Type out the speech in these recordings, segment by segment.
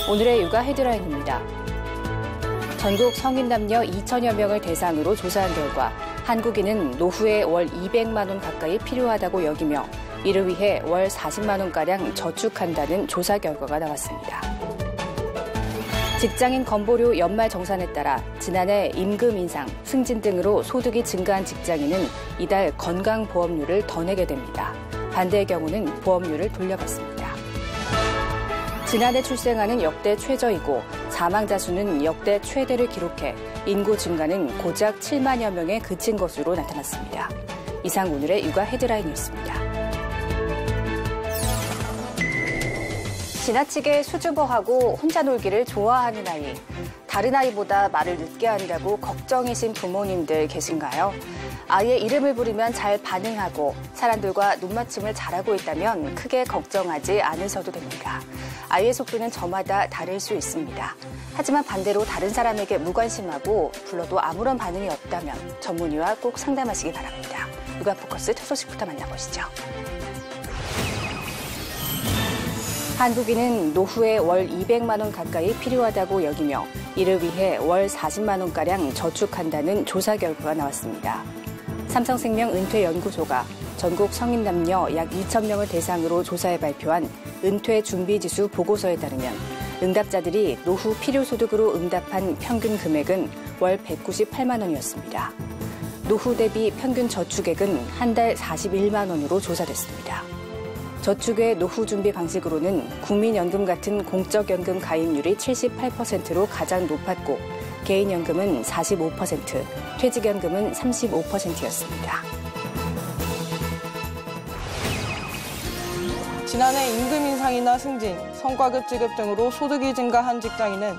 오늘의 육아 헤드라인입니다. 전국 성인 남녀 2천여 명을 대상으로 조사한 결과 한국인은 노후에 월 200만 원 가까이 필요하다고 여기며 이를 위해 월 40만 원가량 저축한다는 조사 결과가 나왔습니다. 직장인 건보료 연말 정산에 따라 지난해 임금 인상, 승진 등으로 소득이 증가한 직장인은 이달 건강보험료를 더 내게 됩니다. 반대의 경우는 보험료를 돌려받습니다. 지난해 출생아는 역대 최저이고 사망자 수는 역대 최대를 기록해 인구 증가는 고작 7만여 명에 그친 것으로 나타났습니다. 이상 오늘의 육아 헤드라인이었습니다. 지나치게 수줍어하고 혼자 놀기를 좋아하는 아이. 다른 아이보다 말을 늦게 한다고 걱정이신 부모님들 계신가요? 아이의 이름을 부르면 잘 반응하고 사람들과 눈맞춤을 잘하고 있다면 크게 걱정하지 않으셔도 됩니다. 아이의 속도는 저마다 다를 수 있습니다. 하지만 반대로 다른 사람에게 무관심하고 불러도 아무런 반응이 없다면 전문의와 꼭 상담하시기 바랍니다. 육아포커스 첫 소식부터 만나보시죠. 한국인은 노후에 월 200만 원 가까이 필요하다고 여기며 이를 위해 월 40만 원가량 저축한다는 조사 결과가 나왔습니다. 삼성생명 은퇴연구소가 전국 성인 남녀 약 2천 명을 대상으로 조사해 발표한 은퇴준비지수 보고서에 따르면 응답자들이 노후 필요소득으로 응답한 평균 금액은 월 198만 원이었습니다. 노후 대비 평균 저축액은 한 달 41만 원으로 조사됐습니다. 저축의 노후 준비 방식으로는 국민연금 같은 공적연금 가입률이 78%로 가장 높았고 개인연금은 45%, 퇴직연금은 35%였습니다. 지난해 임금 인상이나 승진, 성과급 지급 등으로 소득이 증가한 직장인은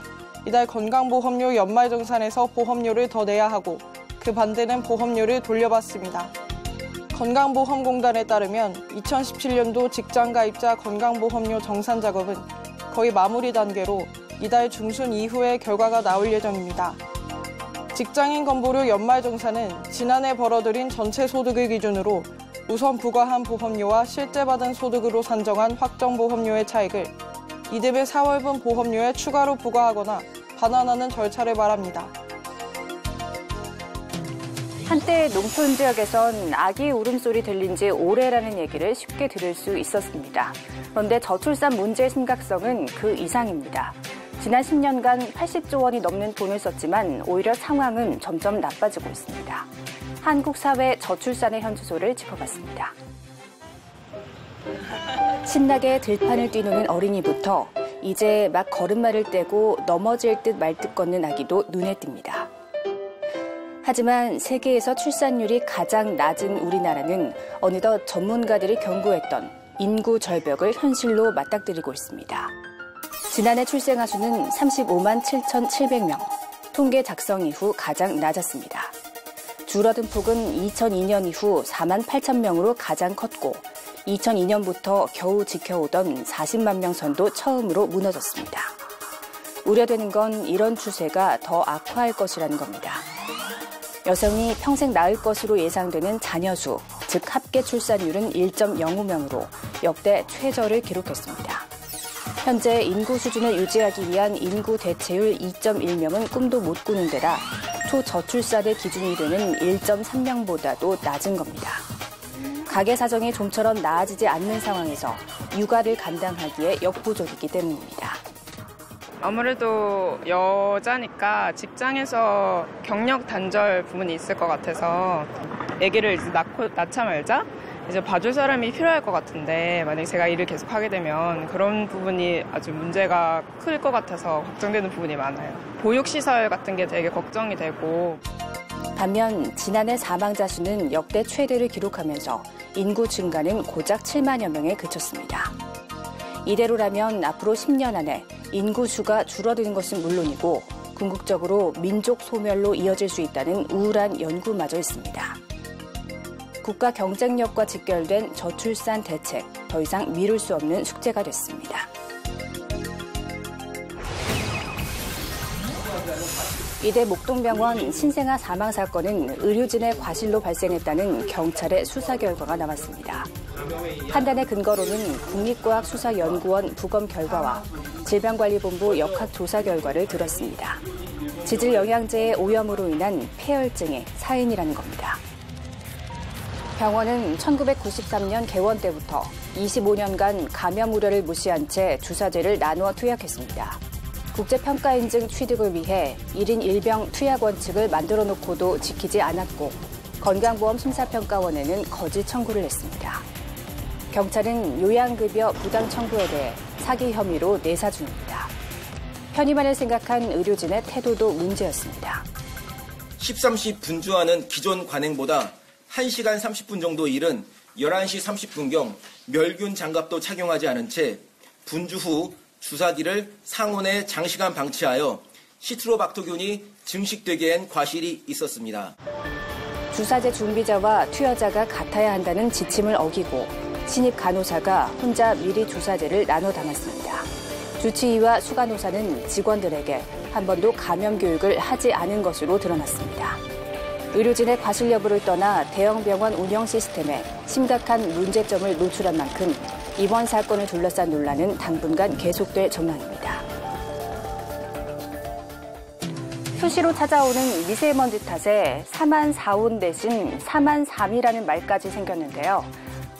이달 건강보험료 연말정산에서 보험료를 더 내야 하고 그 반대는 보험료를 돌려받습니다. 건강보험공단에 따르면 2017년도 직장가입자 건강보험료 정산 작업은 거의 마무리 단계로 이달 중순 이후에 결과가 나올 예정입니다. 직장인 건보료 연말정산은 지난해 벌어들인 전체 소득을 기준으로 우선 부과한 보험료와 실제 받은 소득으로 산정한 확정보험료의 차익을 이듬해 4월분 보험료에 추가로 부과하거나 반환하는 절차를 말합니다. 한때 농촌 지역에선 아기 울음소리 들린 지 오래라는 얘기를 쉽게 들을 수 있었습니다. 그런데 저출산 문제의 심각성은 그 이상입니다. 지난 10년간 80조 원이 넘는 돈을 썼지만 오히려 상황은 점점 나빠지고 있습니다. 한국 사회 저출산의 현주소를 짚어봤습니다. 신나게 들판을 뛰노는 어린이부터 이제 막 걸음마를 떼고 넘어질 듯 말 듯 걷는 아기도 눈에 띕니다. 하지만 세계에서 출산율이 가장 낮은 우리나라는 어느덧 전문가들이 경고했던 인구 절벽을 현실로 맞닥뜨리고 있습니다. 지난해 출생아 수는 35만 7,700명, 통계 작성 이후 가장 낮았습니다. 줄어든 폭은 2002년 이후 4만 8천 명으로 가장 컸고 2002년부터 겨우 지켜오던 40만 명 선도 처음으로 무너졌습니다. 우려되는 건 이런 추세가 더 악화할 것이라는 겁니다. 여성이 평생 낳을 것으로 예상되는 자녀 수, 즉 합계 출산율은 1.05명으로 역대 최저를 기록했습니다. 현재 인구 수준을 유지하기 위한 인구 대체율 2.1명은 꿈도 못 꾸는 데다 초저출산의 기준이 되는 1.3명보다도 낮은 겁니다. 가계 사정이 좀처럼 나아지지 않는 상황에서 육아를 감당하기에 역부족이기 때문입니다. 아무래도 여자니까 직장에서 경력 단절 부분이 있을 것 같아서 아기를 이제 낳자 말자 이제 봐줄 사람이 필요할 것 같은데 만약에 제가 일을 계속 하게 되면 그런 부분이 아주 문제가 클 것 같아서 걱정되는 부분이 많아요. 보육시설 같은 게 되게 걱정이 되고. 반면 지난해 사망자 수는 역대 최대를 기록하면서 인구 증가는 고작 7만여 명에 그쳤습니다. 이대로라면 앞으로 10년 안에 인구 수가 줄어드는 것은 물론이고 궁극적으로 민족 소멸로 이어질 수 있다는 우울한 연구마저 있습니다. 국가 경쟁력과 직결된 저출산 대책, 더 이상 미룰 수 없는 숙제가 됐습니다. 이대 목동병원 신생아 사망 사건은 의료진의 과실로 발생했다는 경찰의 수사 결과가 나왔습니다. 판단의 근거로는 국립과학수사연구원 부검 결과와 질병관리본부 역학조사 결과를 들었습니다. 지질 영양제의 오염으로 인한 폐혈증의 사인이라는 겁니다. 병원은 1993년 개원 때부터 25년간 감염 우려를 무시한 채 주사제를 나누어 투약했습니다. 국제평가인증 취득을 위해 1인 1병 투약 원칙을 만들어 놓고도 지키지 않았고 건강보험 심사평가원에는 거짓 청구를 했습니다. 경찰은 요양급여 부당 청구에 대해 사기 혐의로 내사 중입니다. 편의만을 생각한 의료진의 태도도 문제였습니다. 13시 분주하는 기존 관행보다 1시간 30분 정도 일은 11시 30분경 멸균 장갑도 착용하지 않은 채 분주 후 주사기를 상온에 장시간 방치하여 시트로박토균이 증식되게 한 과실이 있었습니다. 주사제 준비자와 투여자가 같아야 한다는 지침을 어기고 신입 간호사가 혼자 미리 주사제를 나눠 담았습니다. 주치의와 수간호사는 직원들에게 한 번도 감염 교육을 하지 않은 것으로 드러났습니다. 의료진의 과실 여부를 떠나 대형 병원 운영 시스템에 심각한 문제점을 노출한 만큼 이번 사건을 둘러싼 논란은 당분간 계속될 전망입니다. 수시로 찾아오는 미세먼지 탓에 4만4온 대신 4만3이라는 말까지 생겼는데요.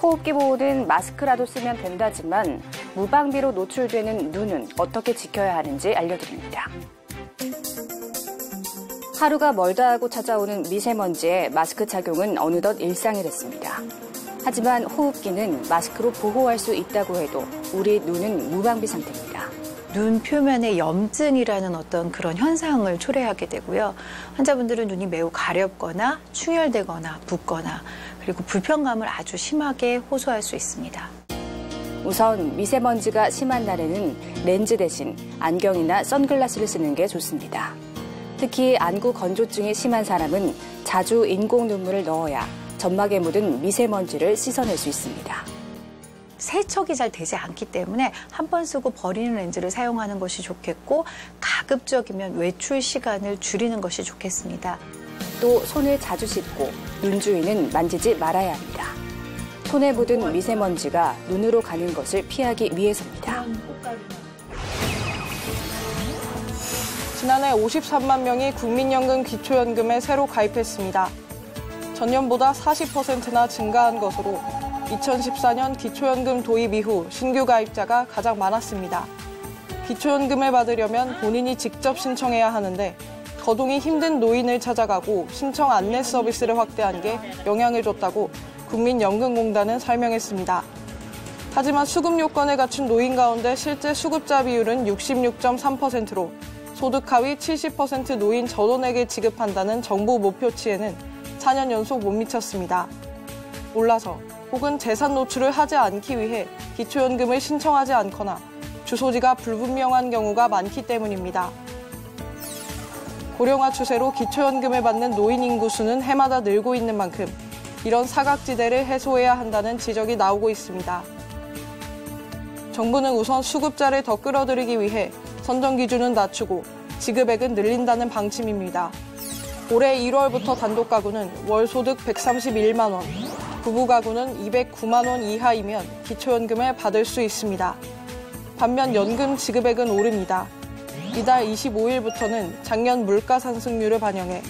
호흡기 보호는 마스크라도 쓰면 된다지만 무방비로 노출되는 눈은 어떻게 지켜야 하는지 알려드립니다. 하루가 멀다 하고 찾아오는 미세먼지에 마스크 착용은 어느덧 일상이 됐습니다. 하지만 호흡기는 마스크로 보호할 수 있다고 해도 우리 눈은 무방비 상태입니다. 눈 표면에 염증이라는 어떤 그런 현상을 초래하게 되고요. 환자분들은 눈이 매우 가렵거나 충혈되거나 붓거나 그리고 불편감을 아주 심하게 호소할 수 있습니다. 우선 미세먼지가 심한 날에는 렌즈 대신 안경이나 선글라스를 쓰는 게 좋습니다. 특히 안구 건조증이 심한 사람은 자주 인공 눈물을 넣어야 점막에 묻은 미세먼지를 씻어낼 수 있습니다. 세척이 잘 되지 않기 때문에 한 번 쓰고 버리는 렌즈를 사용하는 것이 좋겠고 가급적이면 외출 시간을 줄이는 것이 좋겠습니다. 또 손을 자주 씻고 눈 주위는 만지지 말아야 합니다. 손에 묻은 미세먼지가 눈으로 가는 것을 피하기 위해서입니다. 지난해 53만 명이 국민연금 기초연금에 새로 가입했습니다. 전년보다 40%나 증가한 것으로 2014년 기초연금 도입 이후 신규 가입자가 가장 많았습니다. 기초연금을 받으려면 본인이 직접 신청해야 하는데 거동이 힘든 노인을 찾아가고 신청 안내 서비스를 확대한 게 영향을 줬다고 국민연금공단은 설명했습니다. 하지만 수급 요건을 갖춘 노인 가운데 실제 수급자 비율은 66.3%로 소득 하위 70% 노인 전원에게 지급한다는 정부 목표치에는 4년 연속 못 미쳤습니다. 몰라서 혹은 재산 노출을 하지 않기 위해 기초연금을 신청하지 않거나 주소지가 불분명한 경우가 많기 때문입니다. 고령화 추세로 기초연금을 받는 노인 인구 수는 해마다 늘고 있는 만큼 이런 사각지대를 해소해야 한다는 지적이 나오고 있습니다. 정부는 우선 수급자를 더 끌어들이기 위해 선정 기준은 낮추고 지급액은 늘린다는 방침입니다. 올해 1월부터 단독 가구는 월 소득 131만 원, 부부 가구는 209만 원 이하이면 기초연금을 받을 수 있습니다. 반면 연금 지급액은 오릅니다. 이달 25일부터는 작년 물가 상승률을 반영해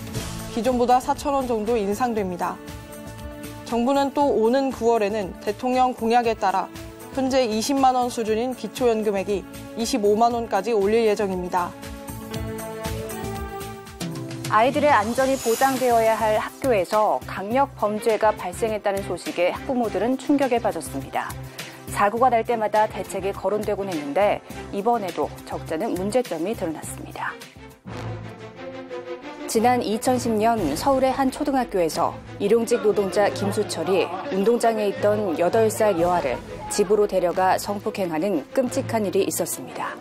기존보다 4천 원 정도 인상됩니다. 정부는 또 오는 9월에는 대통령 공약에 따라 현재 20만 원 수준인 기초연금액이 25만 원까지 올릴 예정입니다. 아이들의 안전이 보장되어야 할 학교에서 강력 범죄가 발생했다는 소식에 학부모들은 충격에 빠졌습니다. 사고가 날 때마다 대책이 거론되곤 했는데 이번에도 적잖은 문제점이 드러났습니다. 지난 2010년 서울의 한 초등학교에서 일용직 노동자 김수철이 운동장에 있던 8살 여아를 집으로 데려가 성폭행하는 끔찍한 일이 있었습니다.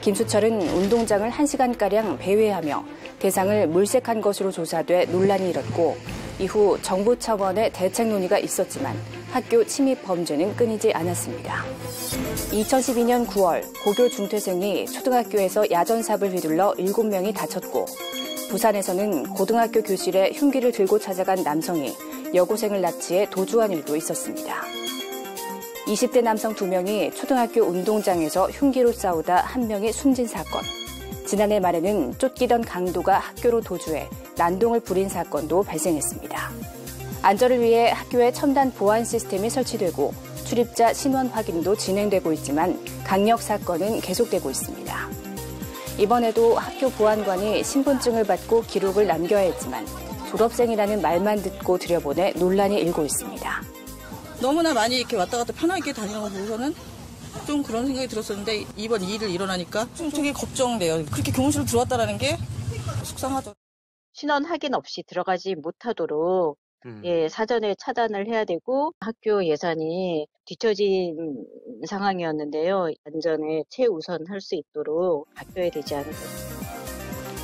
김수철은 운동장을 1시간가량 배회하며 대상을 물색한 것으로 조사돼 논란이 일었고 이후 정부 차원의 대책 논의가 있었지만 학교 침입 범죄는 끊이지 않았습니다. 2012년 9월 고교 중퇴생이 초등학교에서 야전삽을 휘둘러 7명이 다쳤고 부산에서는 고등학교 교실에 흉기를 들고 찾아간 남성이 여고생을 납치해 도주한 일도 있었습니다. 20대 남성 2명이 초등학교 운동장에서 흉기로 싸우다 1명이 숨진 사건. 지난해 말에는 쫓기던 강도가 학교로 도주해 난동을 부린 사건도 발생했습니다. 안전을 위해 학교에 첨단 보안 시스템이 설치되고 출입자 신원 확인도 진행되고 있지만 강력 사건은 계속되고 있습니다. 이번에도 학교 보안관이 신분증을 받고 기록을 남겨야 했지만 졸업생이라는 말만 듣고 들여보내 논란이 일고 있습니다. 너무나 많이 이렇게 왔다 갔다 편하게 다니는 거 보고서는 좀 그런 생각이 들었었는데 이번 이 일을 일어나니까 좀 되게 걱정돼요. 그렇게 교무실로 들어왔다라는 게 속상하죠. 신원 확인 없이 들어가지 못하도록 사전에 차단을 해야 되고 학교 예산이 뒤처진 상황이었는데요. 안전에 최우선할 수 있도록 바뀌어야 되지 않을까.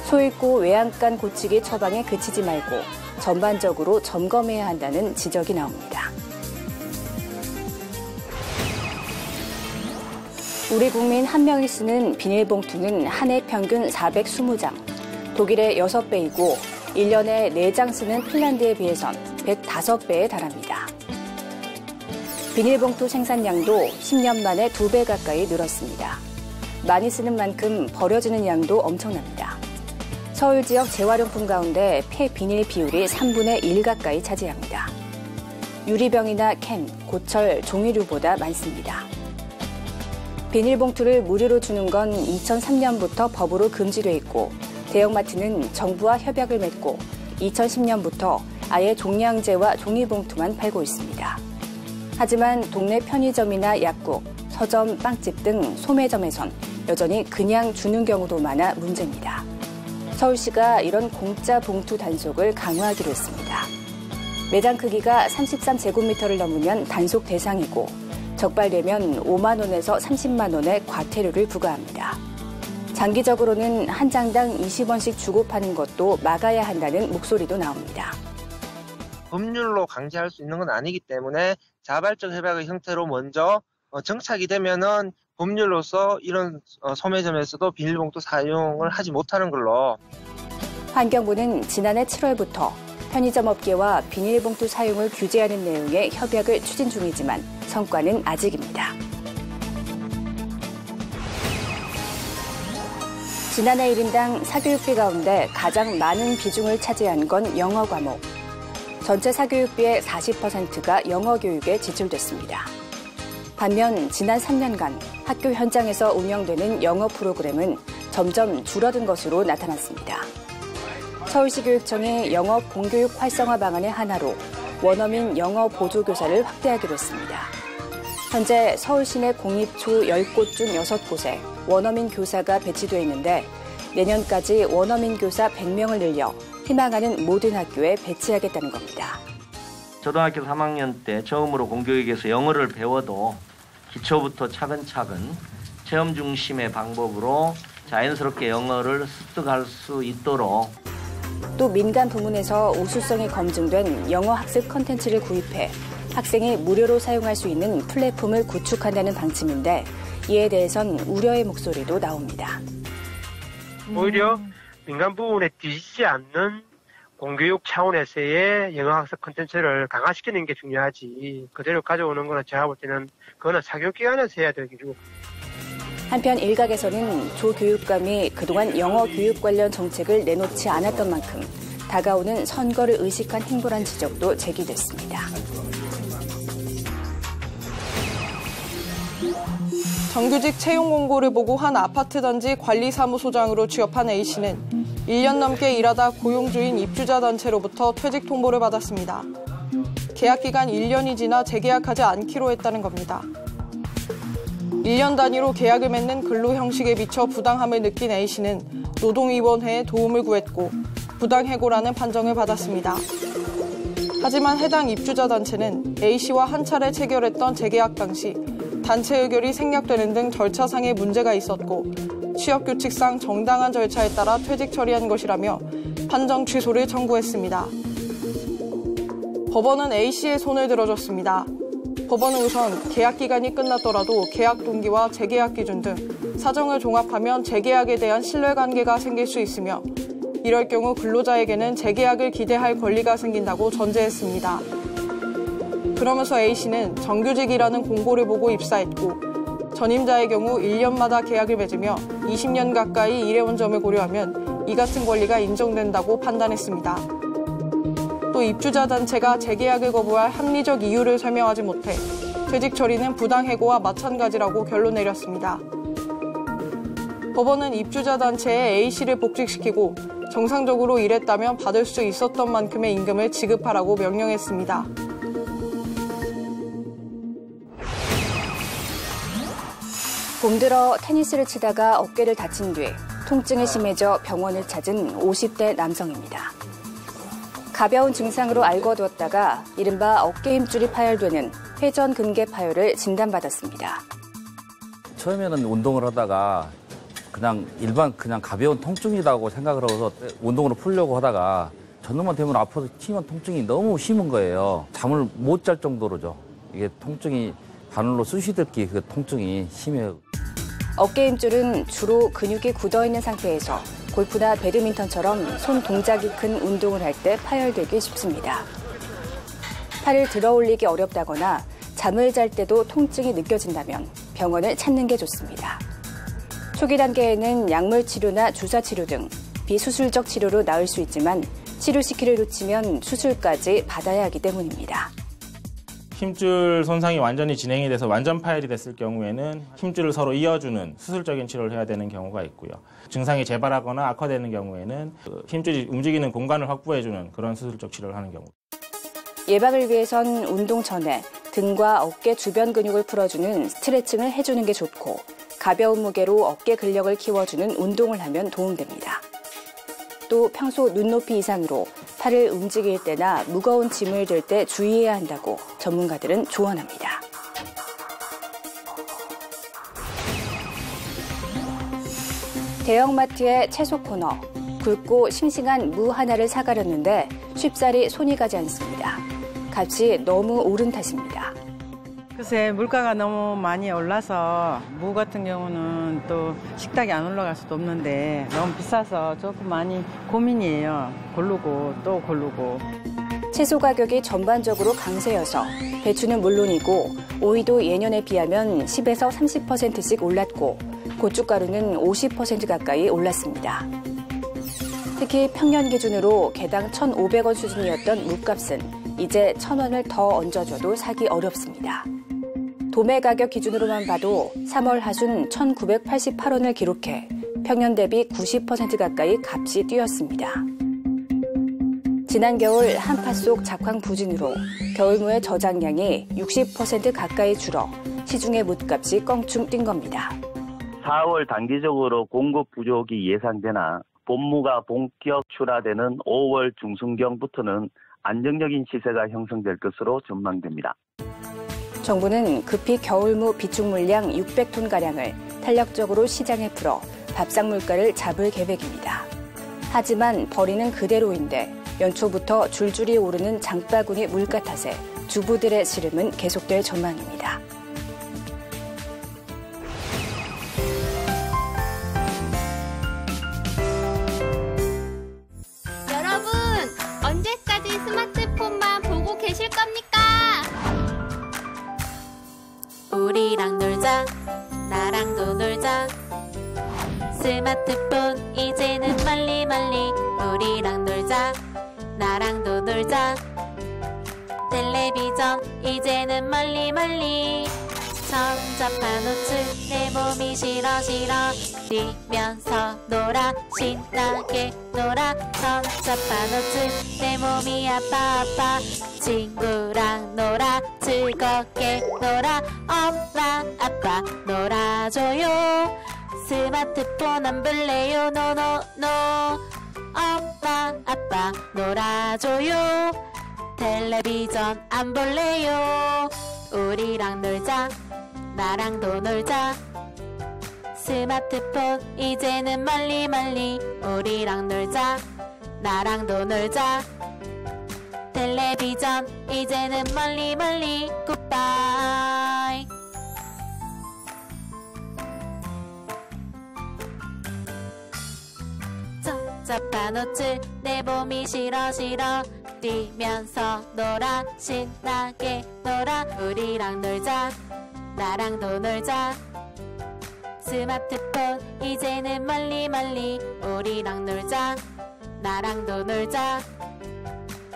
소잃고 외양간 고치기 처방에 그치지 말고 전반적으로 점검해야 한다는 지적이 나옵니다. 우리 국민 1명이 쓰는 비닐봉투는 한 해 평균 420장, 독일의 6배이고 1년에 4장 쓰는 핀란드에 비해선 105배에 달합니다. 비닐봉투 생산량도 10년 만에 2배 가까이 늘었습니다. 많이 쓰는 만큼 버려지는 양도 엄청납니다. 서울 지역 재활용품 가운데 폐비닐 비율이 3분의 1 가까이 차지합니다. 유리병이나 캔, 고철, 종이류보다 많습니다. 비닐봉투를 무료로 주는 건 2003년부터 법으로 금지돼 있고 대형마트는 정부와 협약을 맺고 2010년부터 아예 종량제와 종이봉투만 팔고 있습니다. 하지만 동네 편의점이나 약국, 서점, 빵집 등 소매점에선 여전히 그냥 주는 경우도 많아 문제입니다. 서울시가 이런 공짜 봉투 단속을 강화하기로 했습니다. 매장 크기가 33제곱미터를 넘으면 단속 대상이고 적발되면 5만 원에서 30만 원의 과태료를 부과합니다. 장기적으로는 한 장당 20원씩 주고 파는 것도 막아야 한다는 목소리도 나옵니다. 법률로 강제할 수 있는 건 아니기 때문에 자발적 협약의 형태로 먼저 정착이 되면은 법률로서 이런 소매점에서도 비닐봉투 사용을 하지 못하는 걸로. 환경부는 지난해 7월부터 편의점 업계와 비닐봉투 사용을 규제하는 내용의 협약을 추진 중이지만 성과는 아직입니다. 지난해 1인당 사교육비 가운데 가장 많은 비중을 차지한 건 영어 과목. 전체 사교육비의 40%가 영어 교육에 지출됐습니다. 반면 지난 3년간 학교 현장에서 운영되는 영어 프로그램은 점점 줄어든 것으로 나타났습니다. 서울시 교육청이 영어 공교육 활성화 방안의 하나로 원어민 영어 보조교사를 확대하기로 했습니다. 현재 서울 시내 공립초 10곳 중 6곳에 원어민 교사가 배치되어 있는데 내년까지 원어민 교사 100명을 늘려 희망하는 모든 학교에 배치하겠다는 겁니다. 초등학교 3학년 때 처음으로 공교육에서 영어를 배워도 기초부터 차근차근 체험 중심의 방법으로 자연스럽게 영어를 습득할 수 있도록 또 민간 부문에서 우수성이 검증된 영어 학습 콘텐츠를 구입해 학생이 무료로 사용할 수 있는 플랫폼을 구축한다는 방침인데 이에 대해선 우려의 목소리도 나옵니다. 오히려 민간 부문에 뒤지지 않는 공교육 차원에서의 영어 학습 콘텐츠를 강화시키는 게 중요하지 그대로 가져오는 거는 제가 볼 때는 그거는 사교육기관에서 해야 될 일이고. 한편 일각에서는 조 교육감이 그동안 영어 교육 관련 정책을 내놓지 않았던 만큼 다가오는 선거를 의식한 행보란 지적도 제기됐습니다. 정규직 채용 공고를 보고 한 아파트 단지 관리사무소장으로 취업한 A씨는 1년 넘게 일하다 고용 중인 입주자 단체로부터 퇴직 통보를 받았습니다. 계약 기간 1년이 지나 재계약하지 않기로 했다는 겁니다. 1년 단위로 계약을 맺는 근로 형식에 비춰 부당함을 느낀 A씨는 노동위원회에 도움을 구했고 부당해고라는 판정을 받았습니다. 하지만 해당 입주자 단체는 A씨와 한 차례 체결했던 재계약 당시 단체 의결이 생략되는 등 절차상의 문제가 있었고 취업규칙상 정당한 절차에 따라 퇴직 처리한 것이라며 판정 취소를 청구했습니다. 법원은 A씨의 손을 들어줬습니다. 법원은 우선 계약 기간이 끝났더라도 계약 동기와 재계약 기준 등 사정을 종합하면 재계약에 대한 신뢰관계가 생길 수 있으며 이럴 경우 근로자에게는 재계약을 기대할 권리가 생긴다고 전제했습니다. 그러면서 A씨는 정규직이라는 공고를 보고 입사했고 전임자의 경우 1년마다 계약을 맺으며 20년 가까이 일해온 점을 고려하면 이 같은 권리가 인정된다고 판단했습니다. 또 입주자 단체가 재계약을 거부할 합리적 이유를 설명하지 못해 퇴직 처리는 부당해고와 마찬가지라고 결론 내렸습니다. 법원은 입주자 단체에 A씨를 복직시키고 정상적으로 일했다면 받을 수 있었던 만큼의 임금을 지급하라고 명령했습니다. 봄 들어 테니스를 치다가 어깨를 다친 뒤 통증이 심해져 병원을 찾은 50대 남성입니다. 가벼운 증상으로 알고두었다가 이른바 어깨 힘줄이 파열되는 회전근개 파열을 진단받았습니다. 처음에는 운동을 하다가 그냥 가벼운 통증이라고 생각을 하고서 운동으로 풀려고 하다가 저녁만 되면 아파서 치면 통증이 너무 심한 거예요. 잠을 못 잘 정도로죠. 이게 통증이 바늘로 쑤시듯이 그 통증이 심해요. 어깨 힘줄은 주로 근육이 굳어있는 상태에서 골프나 배드민턴처럼 손 동작이 큰 운동을 할 때 파열되기 쉽습니다. 팔을 들어 올리기 어렵다거나 잠을 잘 때도 통증이 느껴진다면 병원을 찾는 게 좋습니다. 초기 단계에는 약물 치료나 주사 치료 등 비수술적 치료로 나을 수 있지만 치료 시기를 놓치면 수술까지 받아야 하기 때문입니다. 힘줄 손상이 완전히 진행이 돼서 완전 파열이 됐을 경우에는 힘줄을 서로 이어주는 수술적인 치료를 해야 되는 경우가 있고요. 증상이 재발하거나 악화되는 경우에는 힘줄이 움직이는 공간을 확보해주는 그런 수술적 치료를 하는 경우. 예방을 위해선 운동 전에 등과 어깨 주변 근육을 풀어주는 스트레칭을 해주는 게 좋고 가벼운 무게로 어깨 근력을 키워주는 운동을 하면 도움됩니다. 또 평소 눈높이 이상으로 팔을 움직일 때나 무거운 짐을 들 때 주의해야 한다고 전문가들은 조언합니다. 대형마트의 채소 코너. 굵고 싱싱한 무 하나를 사가려는데 쉽사리 손이 가지 않습니다. 값이 너무 오른 탓입니다. 글쎄 물가가 너무 많이 올라서 무 같은 경우는 또 식탁에 안 올라갈 수도 없는데 너무 비싸서 조금 많이 고민이에요. 고르고 또 고르고. 채소 가격이 전반적으로 강세여서 배추는 물론이고 오이도 예년에 비하면 10에서 30%씩 올랐고 고춧가루는 50% 가까이 올랐습니다. 특히 평년 기준으로 개당 1,500원 수준이었던 무값은 이제 1,000원을 더 얹어줘도 사기 어렵습니다. 도매 가격 기준으로만 봐도 3월 하순 1,988원을 기록해 평년 대비 90% 가까이 값이 뛰었습니다. 지난 겨울 한파 속 작황 부진으로 겨울무의 저장량이 60% 가까이 줄어 시중의 뭇값이 껑충 뛴 겁니다. 4월 단기적으로 공급 부족이 예상되나 봄무가 본격 출하되는 5월 중순경부터는 안정적인 시세가 형성될 것으로 전망됩니다. 정부는 급히 겨울무 비축 물량 600톤가량을 탄력적으로 시장에 풀어 밥상 물가를 잡을 계획입니다. 하지만 버리는 그대로인데 연초부터 줄줄이 오르는 장바구니 물가 탓에 주부들의 시름은 계속될 전망입니다. 여러분, 언제까지 스마트폰만 보고 계실 겁니까? 우리랑 놀자, 나랑도 놀자. 스마트폰 이제는 멀리 우리랑 놀자, 나랑도 놀자. 텔레비전 이제는 멀리 전자파 노출 내 몸이 싫어 뛰면서 놀아 신나게 놀아. 전자파 노출 내 몸이 아파 친구랑 놀아 즐겁게 놀아. 엄마 아빠 놀아줘요. 스마트폰 안 볼래요 노노노. 엄마 아빠 놀아줘요. 텔레비전 안 볼래요. 우리랑 놀자, 나랑도 놀자. 스마트폰 이제는 멀리 우리랑 놀자, 나랑도 놀자. 텔레비전 이제는 멀리 굿바이. 전자파 노출 내 몸이 싫어 뛰면서 놀아 신나게 놀아 우리랑 놀자 나랑도 놀자 스마트폰 이제는 멀리 멀리 우리랑 놀자 나랑도 놀자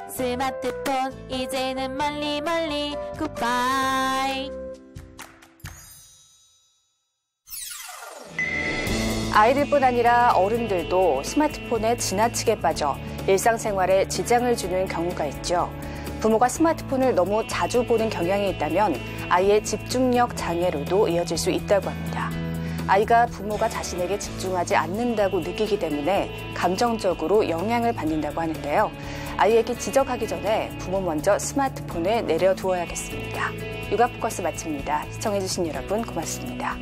스마트폰 이제는 멀리 멀리 굿바이. 아이들뿐 아니라 어른들도 스마트폰에 지나치게 빠져 일상생활에 지장을 주는 경우가 있죠. 부모가 스마트폰을 너무 자주 보는 경향이 있다면 아이의 집중력 장애로도 이어질 수 있다고 합니다. 아이가 부모가 자신에게 집중하지 않는다고 느끼기 때문에 감정적으로 영향을 받는다고 하는데요. 아이에게 지적하기 전에 부모 먼저 스마트폰을 내려두어야겠습니다. 육아포커스 마칩니다. 시청해주신 여러분 고맙습니다.